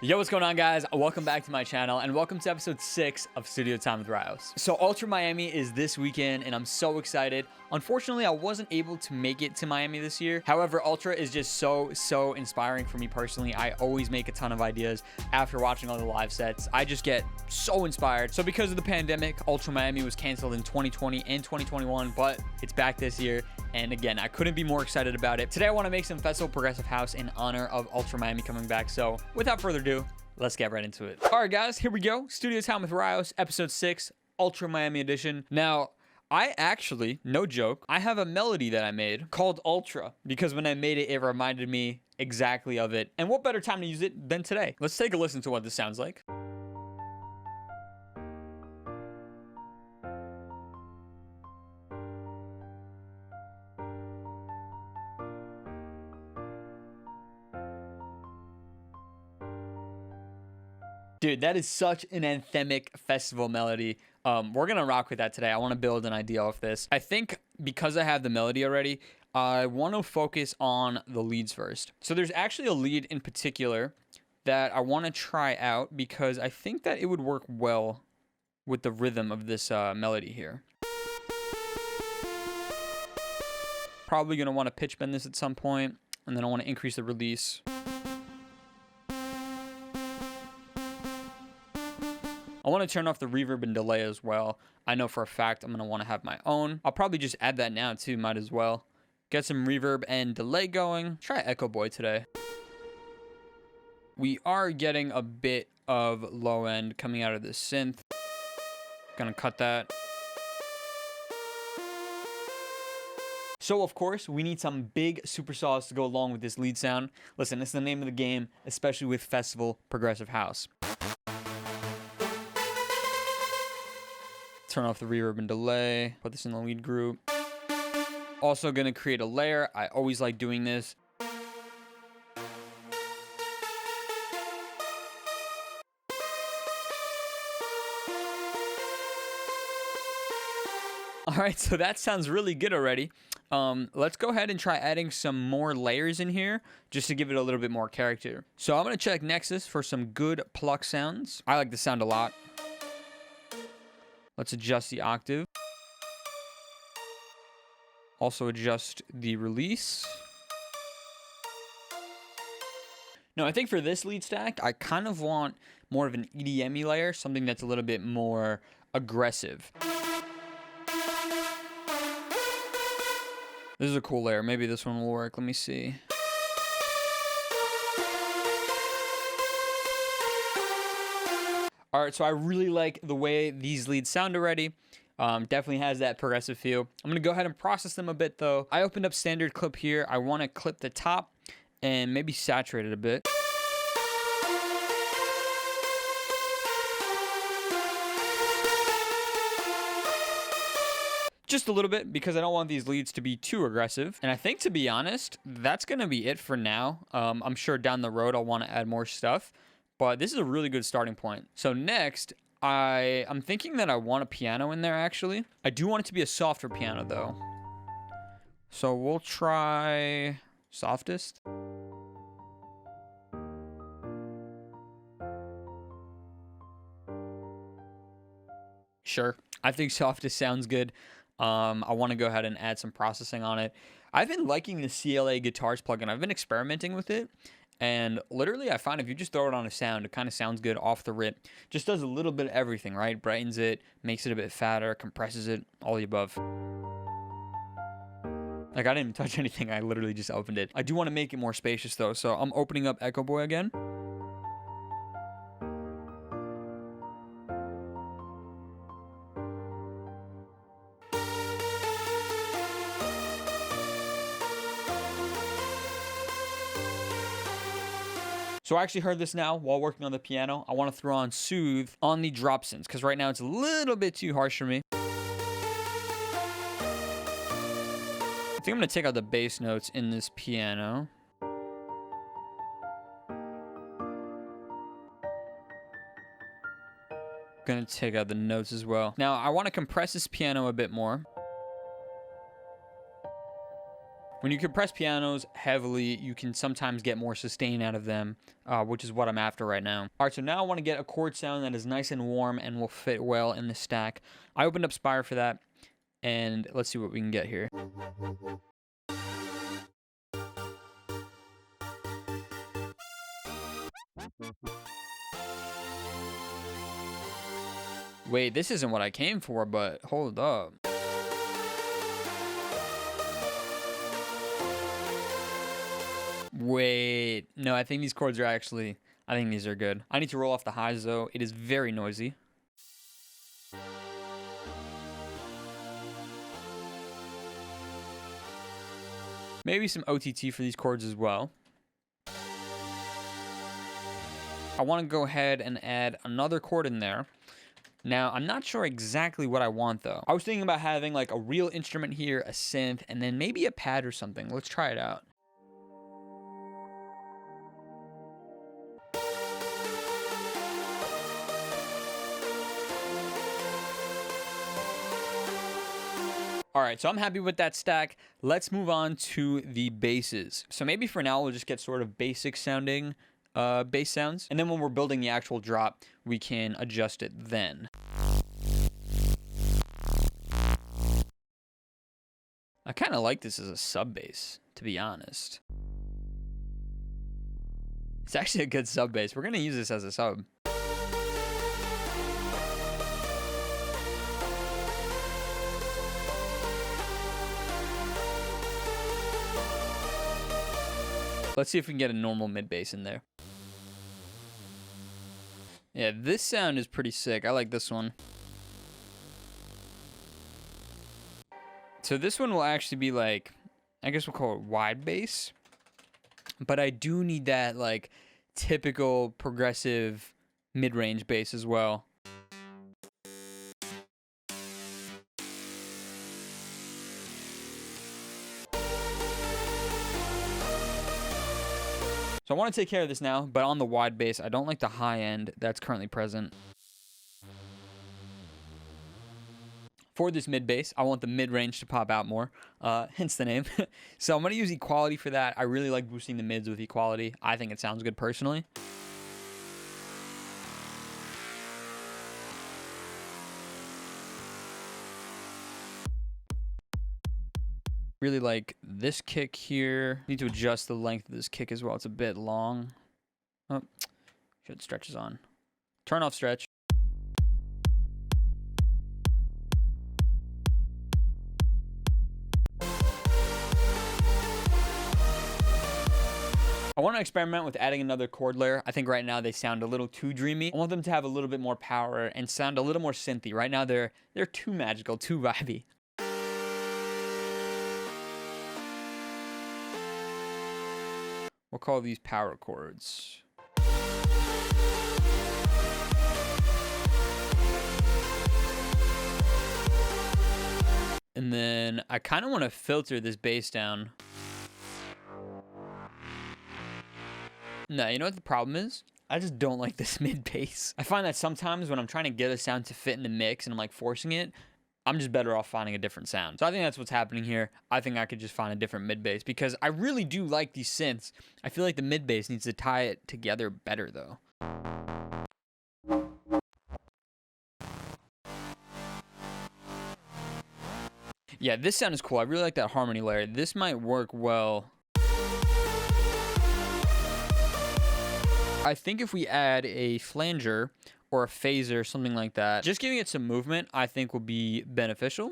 Yo, what's going on, guys? Welcome back to my channel and welcome to episode 6 of Studio Time with Ryos. So Ultra Miami is this weekend and I'm so excited. Unfortunately, I wasn't able to make it to Miami this year. However, Ultra is just so inspiring for me personally. I always make a ton of ideas after watching all the live sets. I just get so inspired. So because of the pandemic, Ultra Miami was canceled in 2020 and 2021, but it's back this year. And again, I couldn't be more excited about it. Today, I want to make some festival progressive house in honor of Ultra Miami coming back. So without further ado, let's get right into it. All right, guys, here we go. Studio Time with Ryos, episode 6, Ultra Miami edition. Now, I actually, no joke, I have a melody that I made called Ultra because when I made it, it reminded me exactly of it. And what better time to use it than today? Let's take a listen to what this sounds like. Dude, that is such an anthemic festival melody. We're gonna rock with that today. I want to build an idea of this. I think because I have the melody already, I want to focus on the leads first. So there's actually a lead in particular that I want to try out because I think that it would work well with the rhythm of this melody here. Probably gonna want to pitch bend this at some point, and then I want to increase the release. I want to turn off the reverb and delay as well. I know for a fact I'm going to want to have my own. I'll probably just add that now too, might as well. Get some reverb and delay going. Try Echo Boy today. We are getting a bit of low end coming out of this synth. Gonna cut that. So of course, we need some big supersaws to go along with this lead sound. Listen, it's the name of the game, especially with festival progressive house. Turn off the reverb and delay, put this in the lead group. Also gonna create a layer. I always like doing this. All right, so that sounds really good already. Let's go ahead and try adding some more layers in here just to give it a little bit more character. So I'm gonna check Nexus for some good pluck sounds. I like the sound a lot. Let's adjust the octave. Also adjust the release. No, I think for this lead stack, I kind of want more of an EDM-y layer, something that's a little bit more aggressive. This is a cool layer. Maybe this one will work. Let me see. All right, so I really like the way these leads sound already. Definitely has that progressive feel. I'm gonna go ahead and process them a bit though. I opened up standard clip here. I wanna clip the top and maybe saturate it a bit. Just a little bit because I don't want these leads to be too aggressive. And I think, to be honest, that's gonna be it for now. I'm sure down the road I'll wanna add more stuff. But this is a really good starting point. So next, I'm thinking that I want a piano in there, actually. I do want it to be a softer piano, though. So we'll try softest. Sure, I think softest sounds good. I want to go ahead and add some processing on it. I've been liking the CLA Guitars plugin. I've been experimenting with it. And literally, I find if you just throw it on a sound, it kind of sounds good off the rip. Just does a little bit of everything, right? Brightens it, makes it a bit fatter, compresses it, all the above. Like, I didn't even touch anything. I literally just opened it. I do want to make it more spacious, though. So I'm opening up Echo Boy again. So I actually heard this now while working on the piano. I want to throw on Soothe on the drop synths because right now it's a little bit too harsh for me. I think I'm going to take out the bass notes in this piano. Going to take out the notes as well. Now I want to compress this piano a bit more. When you compress pianos heavily, you can sometimes get more sustain out of them, which is what I'm after right now. All right, so now I want to get a chord sound that is nice and warm and will fit well in the stack. I opened up Spire for that, and let's see what we can get here. Wait, this isn't what I came for, but hold up. Wait, no, I think these chords are actually, I think these are good. I need to roll off the highs though. It is very noisy. Maybe some OTT for these chords as well. I want to go ahead and add another chord in there. Now, I'm not sure exactly what I want though. I was thinking about having like a real instrument here, a synth, and then maybe a pad or something. Let's try it out. All right, so I'm happy with that stack. Let's move on to the basses. So maybe for now, we'll just get sort of basic sounding bass sounds. And then when we're building the actual drop, we can adjust it then. I kind of like this as a sub bass, to be honest. It's actually a good sub bass. We're gonna use this as a sub. Let's see if we can get a normal mid bass in there. Yeah, this sound is pretty sick. I like this one. So this one will actually be like, I guess we'll call it wide bass. But I do need that like typical progressive mid-range bass as well. So I want to take care of this now, but on the wide bass, I don't like the high end that's currently present. For this mid bass, I want the mid range to pop out more, hence the name. So I'm going to use equality for that. I really like boosting the mids with equality. I think it sounds good personally. Really like this kick here. Need to adjust the length of this kick as well. It's a bit long. Oh, should stretches on. Turn off stretch. I want to experiment with adding another chord layer. I think right now they sound a little too dreamy. I want them to have a little bit more power and sound a little more synthy. Right now they're too magical, too vibey. We'll call these power chords. And then I kind of want to filter this bass down. No, you know what the problem is? I just don't like this mid bass. I find that sometimes when I'm trying to get a sound to fit in the mix and I'm like forcing it, I'm just better off finding a different sound. So I think that's what's happening here. I think I could just find a different mid bass because I really do like these synths. I feel like the mid bass needs to tie it together better though. Yeah, this sound is cool. I really like that harmony layer. This might work well. I think if we add a flanger or a phaser, something like that, just giving it some movement, I think will be beneficial.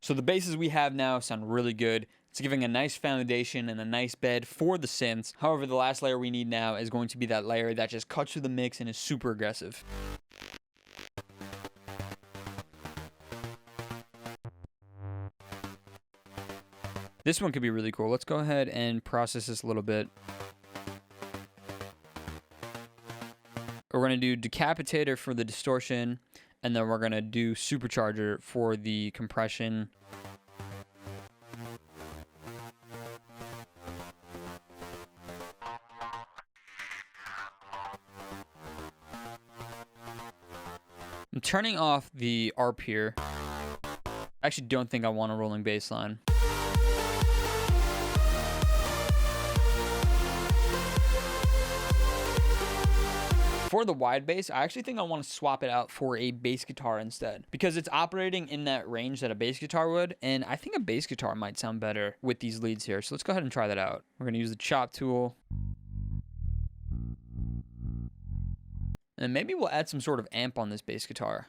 So the basses we have now sound really good. It's giving a nice foundation and a nice bed for the synths. However, the last layer we need now is going to be that layer that just cuts through the mix and is super aggressive. This one could be really cool. Let's go ahead and process this a little bit. We're going to do decapitator for the distortion, and then we're going to do supercharger for the compression. I'm turning off the ARP here. I actually don't think I want a rolling bass line. For the wide bass, I actually think I want to swap it out for a bass guitar instead, because it's operating in that range that a bass guitar would, and I think a bass guitar might sound better with these leads here. So let's go ahead and try that out. We're going to use the chop tool. And maybe we'll add some sort of amp on this bass guitar.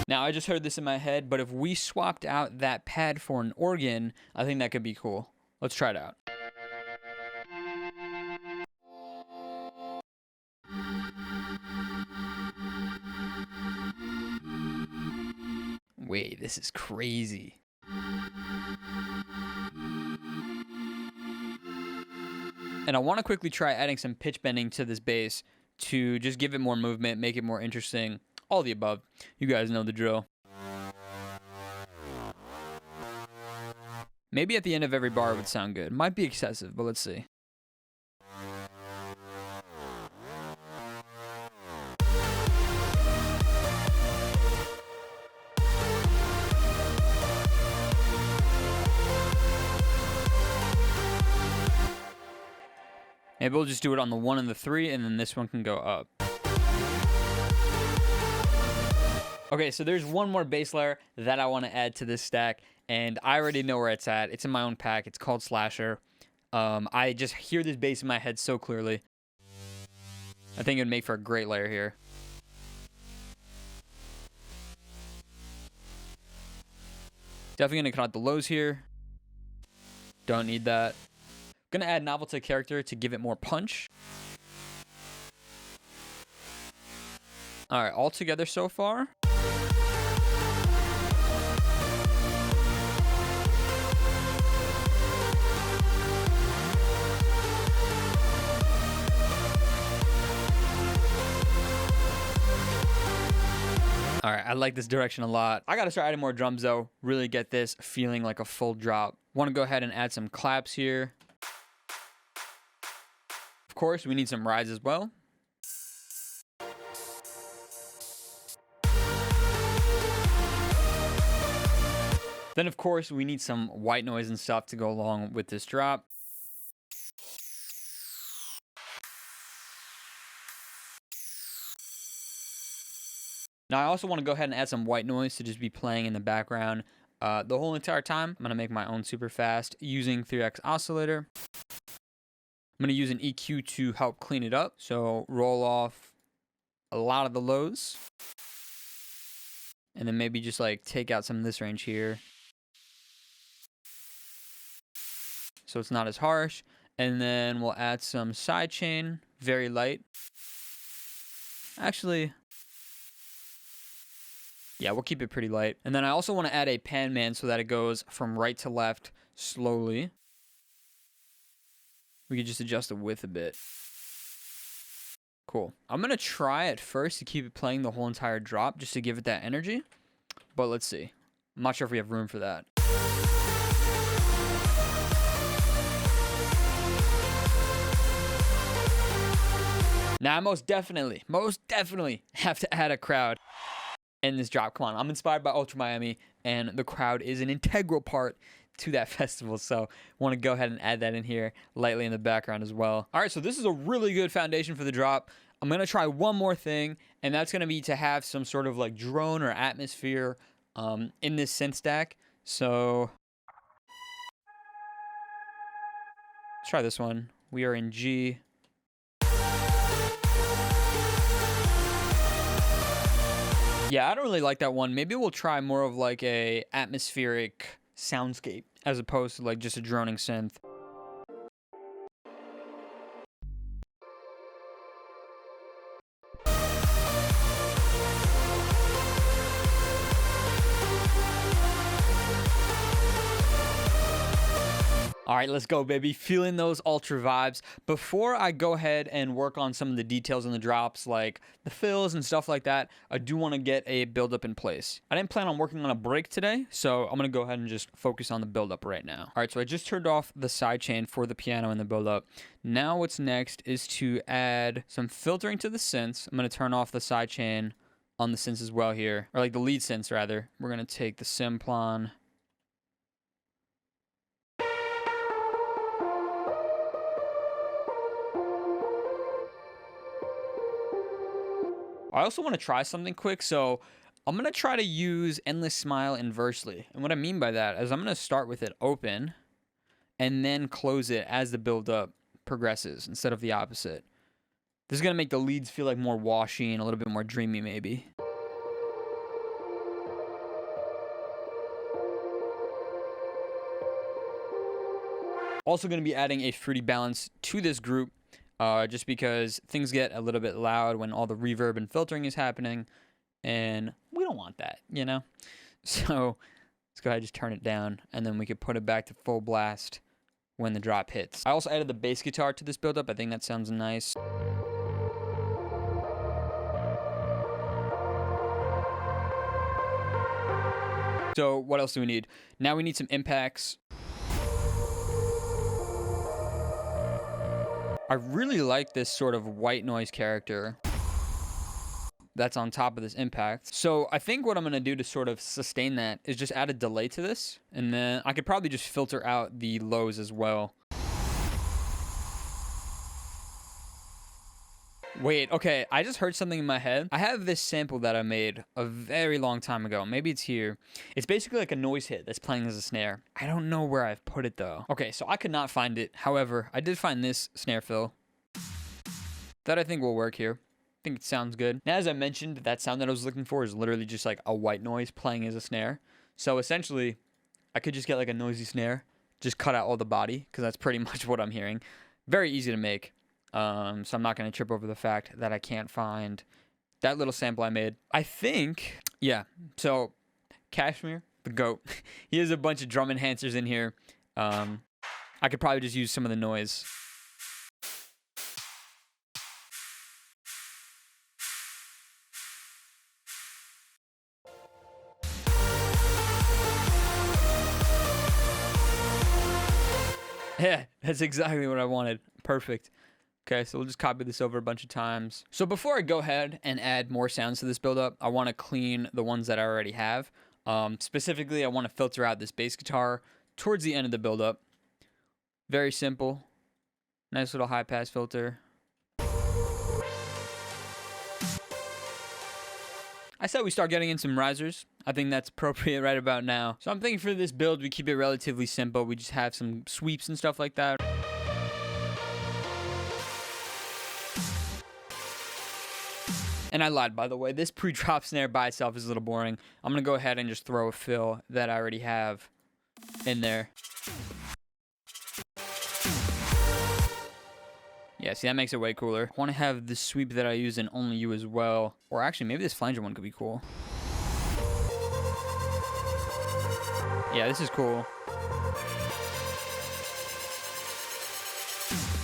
Now, I just heard this in my head, but if we swapped out that pad for an organ, I think that could be cool. Let's try it out. Wait, this is crazy. And I want to quickly try adding some pitch bending to this bass to just give it more movement, make it more interesting. All the above. You guys know the drill. Maybe at the end of every bar would sound good. Might be excessive, but let's see. Maybe we'll just do it on the 1 and the 3, and then this one can go up. Okay, so there's one more bass layer that I want to add to this stack, and I already know where it's at. It's in my own pack. It's called Slasher. I just hear this bass in my head so clearly. I think it would make for a great layer here. Definitely going to cut out the lows here. Don't need that. Going to add novel to character to give it more punch. All right, all together so far. All right, I like this direction a lot. I got to start adding more drums though, really get this feeling like a full drop. Want to go ahead and add some claps here. Of course, we need some rides as well. Then, of course, we need some white noise and stuff to go along with this drop. Now, I also want to go ahead and add some white noise to just be playing in the background the whole entire time. I'm going to make my own super fast using 3x oscillator. I'm going to use an EQ to help clean it up. So roll off a lot of the lows. And then maybe just like take out some of this range here, so it's not as harsh. And then we'll add some sidechain, very light. Actually, yeah, we'll keep it pretty light. And then I also want to add a pan man so that it goes from right to left slowly. We could just adjust the width a bit. Cool. I'm going to try at first to keep it playing the whole entire drop just to give it that energy. But let's see. I'm not sure if we have room for that. Now, I most definitely have to add a crowd in this drop. Come on, I'm inspired by Ultra Miami, and the crowd is an integral part to that festival, so want to go ahead and add that in here lightly in the background as well. All right, so this is a really good foundation for the drop. I'm going to try one more thing, and that's going to be to have some sort of like drone or atmosphere in this synth stack. So let's try this one. We are in G. Yeah, I don't really like that one. Maybe we'll try more of like a atmospheric soundscape as opposed to like just a droning synth. All right, let's go, baby. Feeling those ultra vibes. Before I go ahead and work on some of the details in the drops, like the fills and stuff like that, I do want to get a buildup in place. I didn't plan on working on a break today, so I'm going to go ahead and just focus on the buildup right now. All right, so I just turned off the sidechain for the piano and the buildup. Now what's next is to add some filtering to the synths. I'm going to turn off the sidechain on the synths as well here, or like the lead synths rather. We're going to take the Simplon. I also want to try something quick, so I'm going to try to use Endless Smile inversely. And what I mean by that is I'm going to start with it open and then close it as the build-up progresses instead of the opposite. This is going to make the leads feel like more washy and a little bit more dreamy maybe. Also going to be adding a fruity balance to this group. Just because things get a little bit loud when all the reverb and filtering is happening, and we don't want that, you know? So let's go ahead and just turn it down, and then we can put it back to full blast when the drop hits. I also added the bass guitar to this buildup. I think that sounds nice. So what else do we need? Now we need some impacts. I really like this sort of white noise character that's on top of this impact. So I think what I'm going to do to sort of sustain that is just add a delay to this. And then I could probably just filter out the lows as well. Wait, okay, I just heard something in my head. I have this sample that I made a very long time ago. Maybe it's here. It's basically like a noise hit that's playing as a snare. I don't know where I've put it though. Okay, so I could not find it. However, I did find this snare fill that I think will work here. I think it sounds good. Now, as I mentioned, that sound that I was looking for is literally just like a white noise playing as a snare. So essentially, I could just get like a noisy snare, just cut out all the body, because that's pretty much what I'm hearing. Very easy to make. So I'm not going to trip over the fact that I can't find that little sample I made. I think, yeah, so Kashmir, the GOAT, he has a bunch of drum enhancers in here. I could probably just use some of the noise. Yeah, that's exactly what I wanted. Perfect. Okay, so we'll just copy this over a bunch of times. So before I go ahead and add more sounds to this buildup, I want to clean the ones that I already have. Specifically, I want to filter out this bass guitar towards the end of the buildup. Very simple. Nice little high pass filter. I said we start getting in some risers. I think that's appropriate right about now. So I'm thinking for this build, we keep it relatively simple. We just have some sweeps and stuff like that. And I lied, by the way. This pre-drop snare by itself is a little boring. I'm going to go ahead and just throw a fill that I already have in there. Yeah, see, that makes it way cooler. I want to have the sweep that I use in Only You as well. Or actually, maybe this flanger one could be cool. Yeah, this is cool.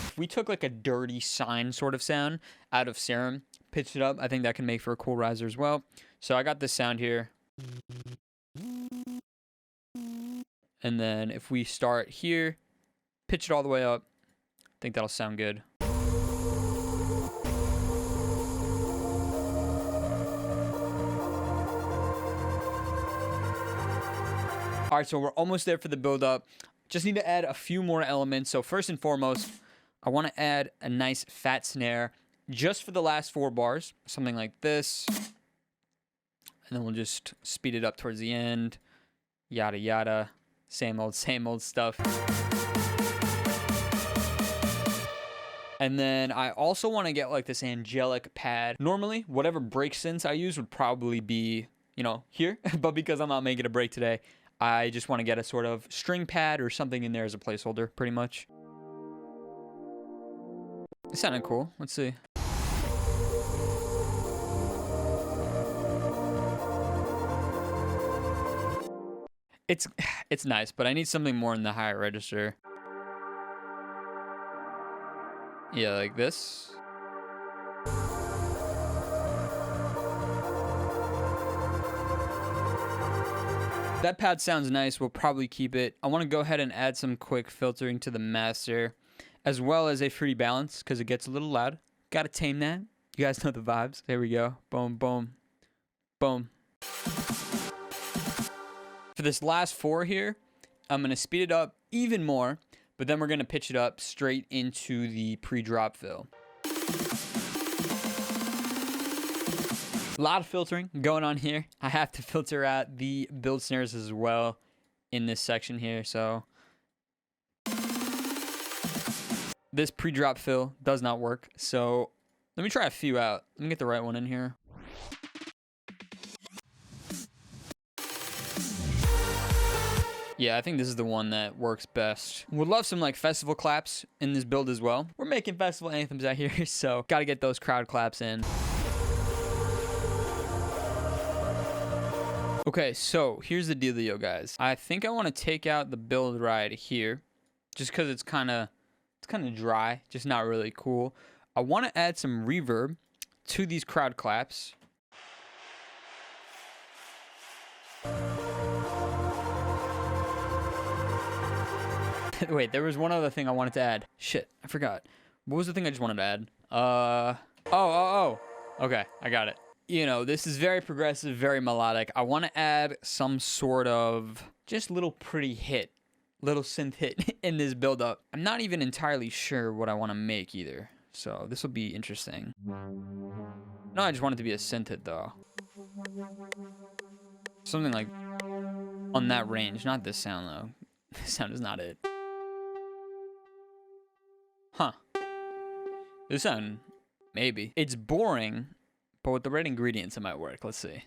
If we took like a dirty sine sort of sound out of Serum, pitched it up, I think that can make for a cool riser as well. So I got this sound here. And then if we start here, pitch it all the way up, I think that'll sound good. All right, so we're almost there for the build up. Just need to add a few more elements. So first and foremost, I want to add a nice fat snare just for the last 4 bars, something like this. And then we'll just speed it up towards the end. Yada, yada. Same old stuff. And then I also want to get like this angelic pad. Normally, whatever break synths I use would probably be, you know, here. But because I'm not making a break today, I just want to get a sort of string pad or something in there as a placeholder, pretty much. It sounded cool. Let's see. It's nice, but I need something more in the higher register. Yeah, like this. That pad sounds nice. We'll probably keep it. I want to go ahead and add some quick filtering to the master, as well as a free balance, because it gets a little loud. Gotta tame that. You guys know the vibes. There we go. Boom, boom, boom. For this last 4 here, I'm going to speed it up even more, but then we're going to pitch it up straight into the pre-drop fill. A lot of filtering going on here. I have to filter out the build snares as well in this section here. So this pre-drop fill does not work. So let me try a few out. Let me get the right one in here. Yeah, I think this is the one that works best. Would love some like festival claps in this build as well. We're making festival anthems out here, so got to get those crowd claps in. Okay, so here's the dealio, guys. I think I want to take out the build ride here, just because it's kind of dry, just not really cool. I want to add some reverb to these crowd claps. Wait, there was one other thing I wanted to add. Shit, I forgot. What was the thing I just wanted to add? Oh. Okay, I got it. You know, this is very progressive, very melodic. I want to add some sort of just little pretty hit, little synth hit in this build up. I'm not even entirely sure what I want to make either. So this will be interesting. No, I just want it to be a synth hit though. Something like on that range, not this sound though. This sound is not it. Huh. This sound, maybe. It's boring, but with the right ingredients, it might work. Let's see.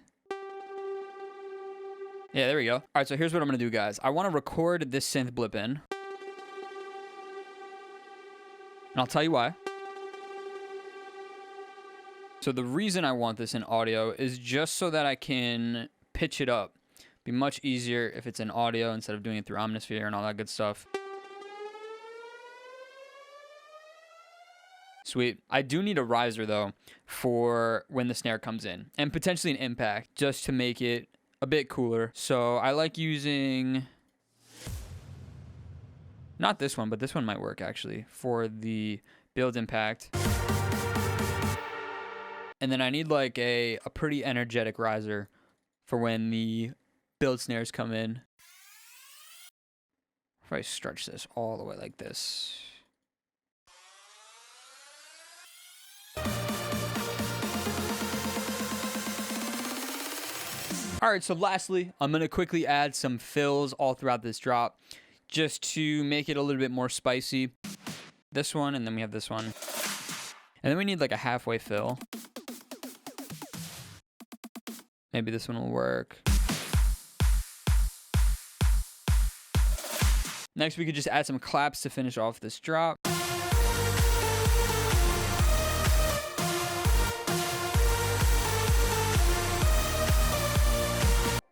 Yeah, there we go. All right, so here's what I'm going to do, guys. I want to record this synth blip in. And I'll tell you why. So the reason I want this in audio is just so that I can pitch it up. Be much easier if it's in audio instead of doing it through Omnisphere and all that good stuff. Sweet. I do need a riser though for when the snare comes in, and potentially an impact just to make it a bit cooler. So I like using not this one, but this one might work actually for the build impact. And then I need like a pretty energetic riser for when the build snares come in. If I stretch this all the way like this. All right, so lastly, I'm going to quickly add some fills all throughout this drop just to make it a little bit more spicy. This one, and then we have this one. And then we need like a halfway fill. Maybe this one will work. Next, we could just add some claps to finish off this drop.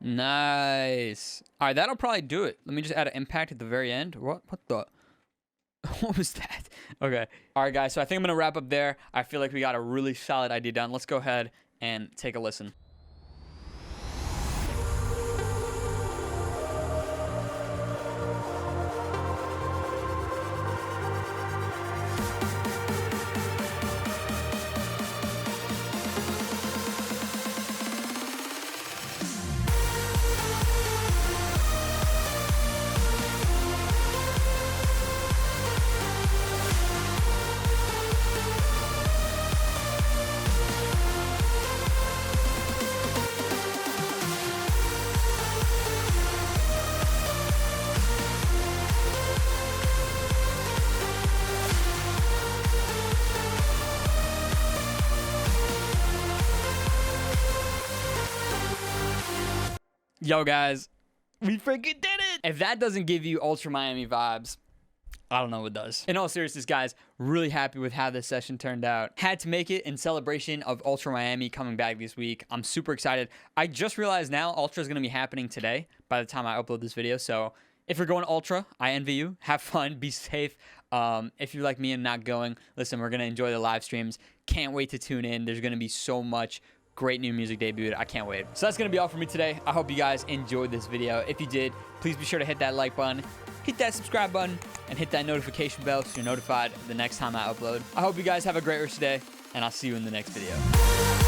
Nice. All right, that'll probably do it. Let me just add an impact at the very end. What the? What was that? Okay. All right, guys. So I think I'm going to wrap up there. I feel like we got a really solid idea done. Let's go ahead and take a listen. Yo, guys, we freaking did it. If that doesn't give you Ultra Miami vibes, I don't know what does. In all seriousness, guys, really happy with how this session turned out. Had to make it in celebration of Ultra Miami coming back this week. I'm super excited. I just realized now Ultra is going to be happening today by the time I upload this video. So if you're going Ultra, I envy you. Have fun. Be safe. If you're like me and not going, listen, we're going to enjoy the live streams. Can't wait to tune in. There's going to be so much great new music debuted. I can't wait. So that's going to be all for me today. I hope you guys enjoyed this video. If you did, please be sure to hit that like button, hit that subscribe button, and hit that notification bell so you're notified the next time I upload. I hope you guys have a great rest of the day, and I'll see you in the next video.